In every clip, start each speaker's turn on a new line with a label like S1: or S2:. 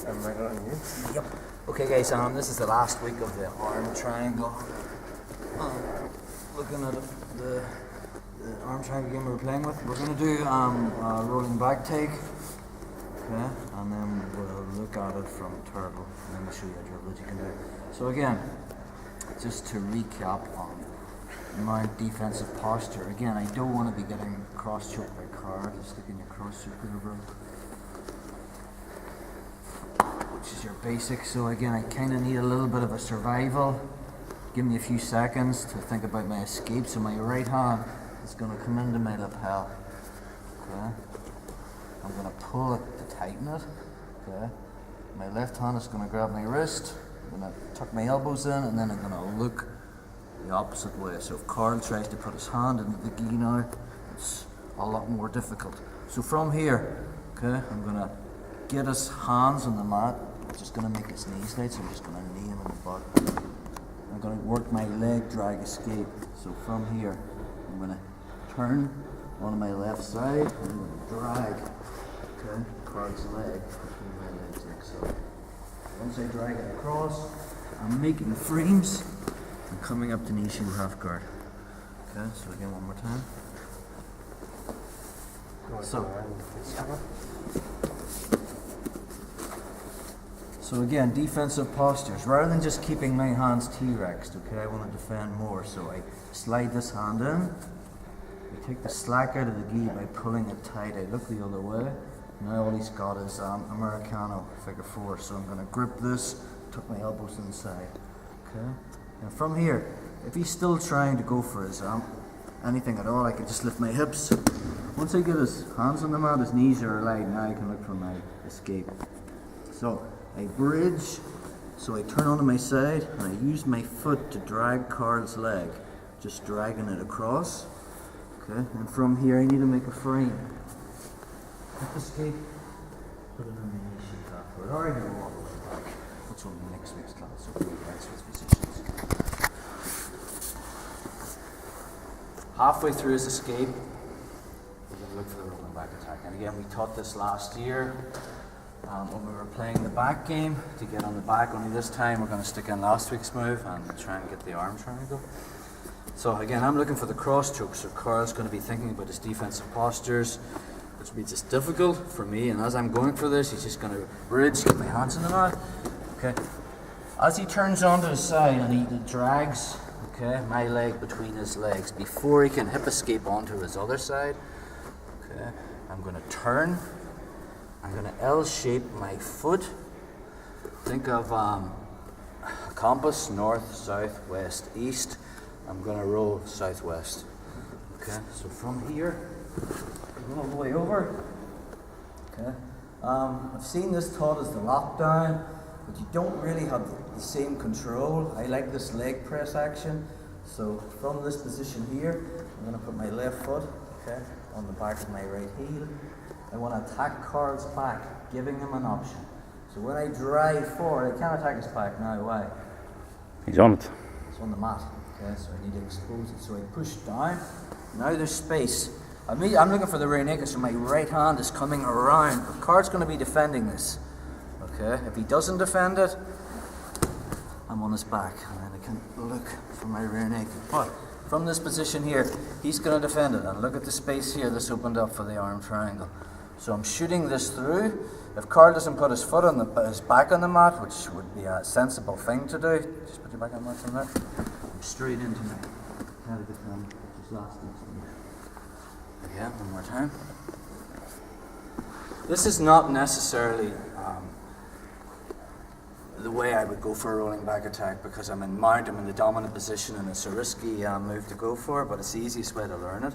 S1: Am I on you?
S2: Yep. Okay guys, this is the last week of the arm triangle. Looking at the arm triangle game we were playing with. We're going to do a rolling back take. Okay, and then we'll look at it from turtle, and then we'll show you a drill that you can do. So again, just to recap on my defensive posture. Again, I don't want to be getting cross-choked by card, sticking your cross-choke over, which is your basic. So again, I kind of need a little bit of a survival. Give me a few seconds to think about my escape. So my right hand is going to come into my lapel. Okay, I'm going to pull it to tighten it. Okay, my left hand is going to grab my wrist. I'm going to tuck my elbows in, and then I'm going to look the opposite way. So if Carl tries to put his hand into the gi now, it's a lot more difficult. So from here, okay, I'm going to get his hands on the mat, which is going to make his knees tight, so I'm just going to knee him in the butt. I'm going to work my leg drag escape. So from here, I'm going to turn on my left side, and I'm going to drag, okay, Carl's leg between my legs like so. Once I drag it across, I'm making frames and coming up to knee shield half guard. Okay, so again one more time. So again, defensive postures. Rather than just keeping my hands T-rexed, okay, I want to defend more. So I slide this hand in. I take the slack out of the gi by pulling it tight. I look the other way. Now all he's got is Americano, figure four. So I'm going to grip this, tuck my elbows inside. Okay. And from here, if he's still trying to go for his anything at all, I can just lift my hips. Once I get his hands on the mat, his knees are aligned, now I can look for my escape. So I bridge, so I turn onto my side, and I use my foot to drag Carl's leg, just dragging it across. Okay, and from here I need to make a frame. Hip escape, put it in the knee shield afterward, or I can go all the way back. That's on the next week's class, so we'll go back switch positions. Halfway through his escape, we're going to look for the rolling back attack. And again, we taught this last year when we were playing the back game to get on the back. Only this time we're going to stick in last week's move and try and get the arm triangle. So again, I'm looking for the cross choke. So Carl's going to be thinking about his defensive postures, which means it's difficult for me. And as I'm going for this, he's just going to bridge, get my hands in the mat. Okay. As he turns onto his side and he drags, okay, my leg between his legs before he can hip escape onto his other side. Okay, I'm going to turn. I'm going to L-shape my foot. Think of a compass, north, south, west, east. I'm going to roll southwest. Okay, so from here, all the way over. Okay, I've seen this taught as the lockdown, but you don't really have the same control. I like this leg press action. So from this position here, I'm going to put my left foot, okay, on the back of my right heel. I want to attack Carl's back, giving him an option. So when I drive forward, I can't attack his back now. Why?
S3: He's on it.
S2: It's on the mat. Okay, so I need to expose it. So I push down. Now there's space. I'm looking for the rear naked, so my right hand is coming around. Carl's going to be defending this. Okay, if he doesn't defend it, I'm on his back, and then I can look for my rear naked. But from this position here, he's going to defend it, and look at the space here that's opened up for the arm triangle. So I'm shooting this through. If Carl doesn't put his foot on his back on the mat, which would be a sensible thing to do, just put your back on the mat from there. I'm straight into my head of the camera, which is last next to me. Again, one more time. This is not necessarily the way I would go for a rolling back attack, because I'm in mount, I'm in the dominant position, and it's a risky move to go for, but it's the easiest way to learn it.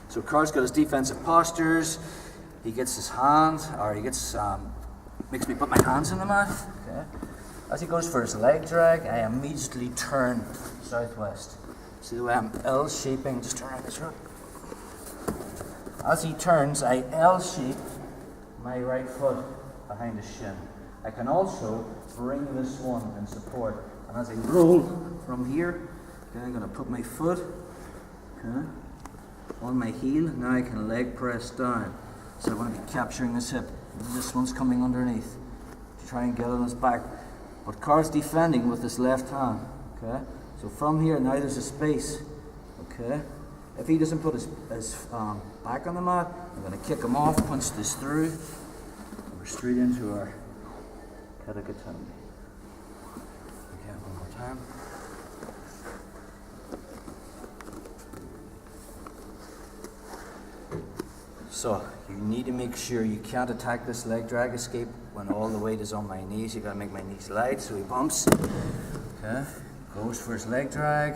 S2: So Carl's got his defensive postures. He gets his hands, or he gets makes me put my hands in the mat. Okay. As he goes for his leg drag, I immediately turn southwest. See the way I'm L-shaping, just turn around this road. As he turns, I L-shape my right foot behind his shin. I can also bring this one in support. And as I roll from here, okay, I'm going to put my foot, okay, on my heel. Now I can leg press down. So I want to be capturing this hip. This one's coming underneath. try and get on his back. But Carl's defending with his left hand. Okay? So from here, now there's a space. Okay? If he doesn't put his back on the mat, I'm going to kick him off, punch this through, and we're straight into our KATA GATAME. Okay, one more time. So you need to make sure you can't attack this leg drag escape when all the weight is on my knees. You got to make my knees light, so he bumps. Okay, goes for his leg drag.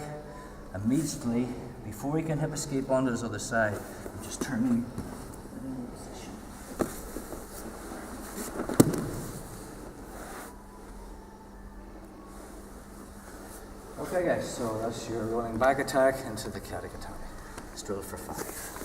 S2: Immediately, before he can hip escape onto his other side, I'm just turning in position. Okay guys, so that's your rolling back attack into the KATA GATAME. Let's drill for 5.